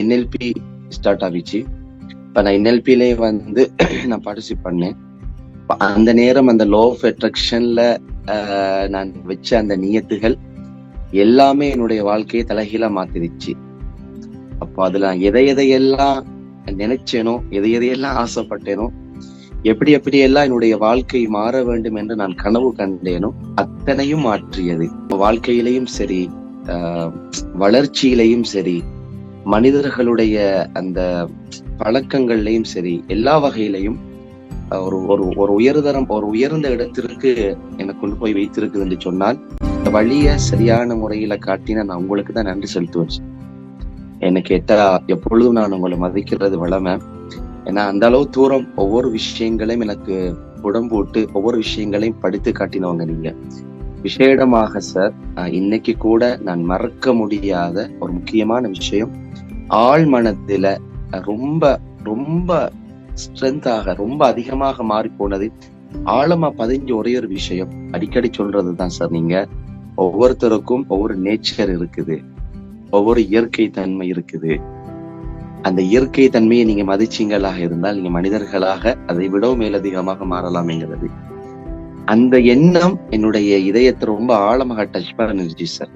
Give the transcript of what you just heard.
NLP start ஆகிச்சு. இப்ப நான் என்எல்பிலே வந்து நான் பார்ட்டிசிபேட் பண்ணேன். அந்த நேரம் அந்த லா ஆஃப் அட்ராக்ஷன்ல நான் வச்ச அந்த நியத்துகள் எல்லாமே என்னுடைய வாழ்க்கையை தலைகீழா மாத்திருச்சு. அப்போ அதுல நான் எதையெல்லாம் நினைச்சேனோ, எதையெல்லாம் ஆசைப்பட்டேனோ, எப்படியெல்லாம் என்னுடைய வாழ்க்கை மாற வேண்டும் என்று நான் கனவு கண்டேனோ அத்தனையும் மாற்றியது. வாழ்க்கையிலையும் சரி, வளர்ச்சியிலையும் சரி, மனிதர்களுடைய அந்த பழக்கங்கள்லையும் சரி, எல்லா வகையிலையும் ஒரு ஒரு ஒரு உயர்ந்த இடத்திற்கு என்னை கொண்டு போய் வைத்திருக்குது என்று சொன்னால், இந்த வழிய சரியான முறையில காட்டினா நான் உங்களுக்கு தான் நன்றி செலுத்துவேன். என்ன கேட்டா எப்பொழுதும் நான் உங்களை மதிக்கிறது வளமை. ஏன்னா அந்த அளவு தூரம் ஒவ்வொரு விஷயங்களையும் எனக்கு உடம்போட்டு ஒவ்வொரு விஷயங்களையும் படித்து காட்டினவங்க நீங்க. விசேடமாக சார், இன்னைக்கு கூட நான் மறக்க முடியாத ஒரு முக்கியமான விஷயம், ஆழ் மனத்துல ரொம்ப ரொம்ப ஸ்ட்ரென்த்தாக ரொம்ப அதிகமாக மாறி போனது, ஆழமா பதிஞ்ச ஒரே ஒரு விஷயம் அடிக்கடி சொல்றதுதான் சார். நீங்க ஒவ்வொருத்தருக்கும் ஒவ்வொரு நேச்சர் இருக்குது, ஒவ்வொரு இயற்கை தன்மை இருக்குது. அந்த இயற்கை தன்மையை நீங்க மதிச்சீங்களாக இருந்தால் நீங்க மனிதர்களாக அதை விடவும் மேலதிகமாக மாறலாம்ங்கிறது. அந்த எண்ணம் என்னுடைய இதயத்தை ரொம்ப ஆழமாக டச் பண்ணிருச்சு சார்.